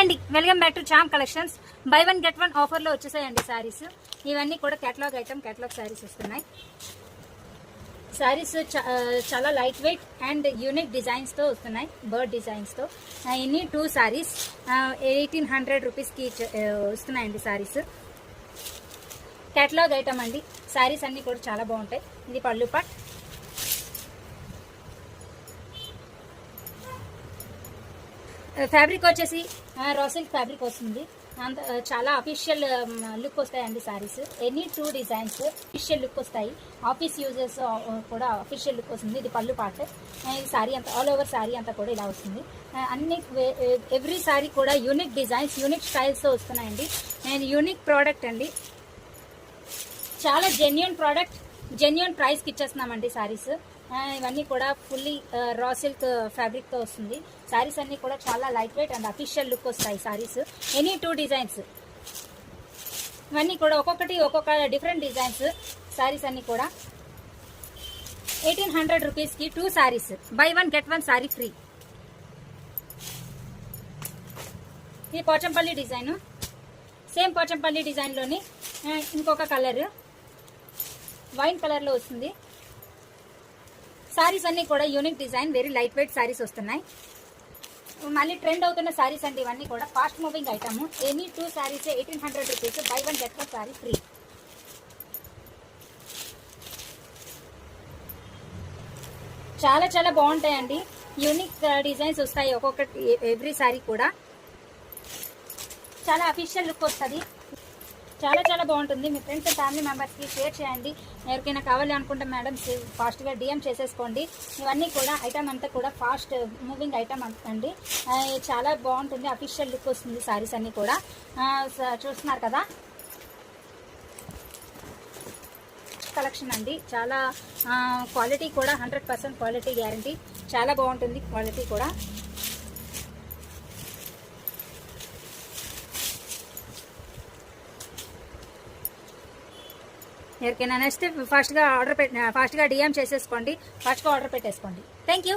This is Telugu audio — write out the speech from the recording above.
అండి, welcome back to charm collections. By one get one ఆఫర్లో వచ్చేసాయండి శారీస్. ఇవన్నీ కూడా కేటలాగ్ ఐటమ్, కేటలాగ్ శారీస్ వస్తున్నాయి. శారీస్ చాలా లైట్ వెయిట్ అండ్ యూనిక్ డిజైన్స్తో వస్తున్నాయి, బర్డ్ డిజైన్స్తో. ఇన్ని 2 శారీస్ 1800 రూపీస్కి వస్తున్నాయండి శారీస్. కేటలాగ్ ఐటమ్ అండి. శారీస్ అన్నీ కూడా చాలా బాగుంటాయి. ఇది పళ్ళు పాట్. ఫ్యాబ్రిక్ వచ్చేసి రా సిల్క్ ఫ్యాబ్రిక్ వస్తుంది. అంత చాలా అఫీషియల్ లుక్ వస్తాయండి saris. Any 2 designs official look వస్తాయి. ఆఫీస్ యూజర్స్ కూడా అఫీషియల్ లుక్ వస్తుంది. ఇది పళ్ళు పార్ట్. ఈ శారీ అంతా ఆల్ ఓవర్ శారీ అంతా కూడా ఇలా వస్తుంది. అన్ని ఎవ్రీ శారీ కూడా యూనిక్ డిజైన్స్, యూనిక్ స్టైల్స్తో వస్తున్నాయండి. అండ్ యూనిక్ ప్రోడక్ట్ అండి. చాలా జెన్యున్ ప్రోడక్ట్, జెన్యున్ ప్రైస్కి ఇచ్చేస్తున్నామండి శారీస్. ఇవన్నీ కూడా ఫుల్లీ రా సిల్క్ ఫ్యాబ్రిక్తో వస్తుంది. శారీస్ అన్నీ కూడా చాలా light weight and official look వస్తాయి శారీస్. Any 2 designs. ఇవన్నీ కూడా ఒక్కొక్క డిఫరెంట్ డిజైన్స్. శారీస్ అన్నీ కూడా 1800 రూపీస్కి 2 saris. By one get one sari free. ఇది పోచంపల్లి డిజైన్. సేమ్ పోచంపల్లి డిజైన్లోని ఇంకొక కలర్ వైన్ కలర్లో వస్తుంది. శారీస్ అన్నీ కూడా unique design, very light weight saris వస్తున్నాయి. మళ్ళీ ట్రెండ్ అవుతున్న శారీస్ అండి ఇవన్నీ కూడా. Fast moving item. Any 2 saris 1800 rupees. By one get one sari free. చాలా చాలా బాగుంటాయండి. యూనిక్ డిజైన్స్ వస్తాయి ఒక్కొక్కటి. ఎవ్రీ శారీ కూడా చాలా అఫీషియల్ లుక్ వస్తుంది. చాలా చాలా బాగుంటుంది. మీ ఫ్రెండ్స్ అండ్ ఫ్యామిలీ మెంబర్స్కి షేర్ చేయండి. ఎవరికైనా కావాలి అనుకుంటే మేడం ఫాస్ట్గా డిఎం చేసేసుకోండి. ఇవన్నీ కూడా ఐటమ్ అంతా కూడా ఫాస్ట్ మూవింగ్ ఐటమ్ అండి. చాలా బాగుంటుంది, అఫీషియల్ లుక్ వస్తుంది శారీస్ అన్నీ కూడా. చూస్తున్నారు కదా, కలెక్షన్ అండి. చాలా క్వాలిటీ కూడా 100% క్వాలిటీ గ్యారంటీ. చాలా బాగుంటుంది క్వాలిటీ కూడా. ఎవరికైనా నెక్స్ట్ ఫాస్ట్గా డిఎం చేసేసుకోండి, ఫాస్ట్గా ఆర్డర్ పెట్టేసుకోండి. Thank you.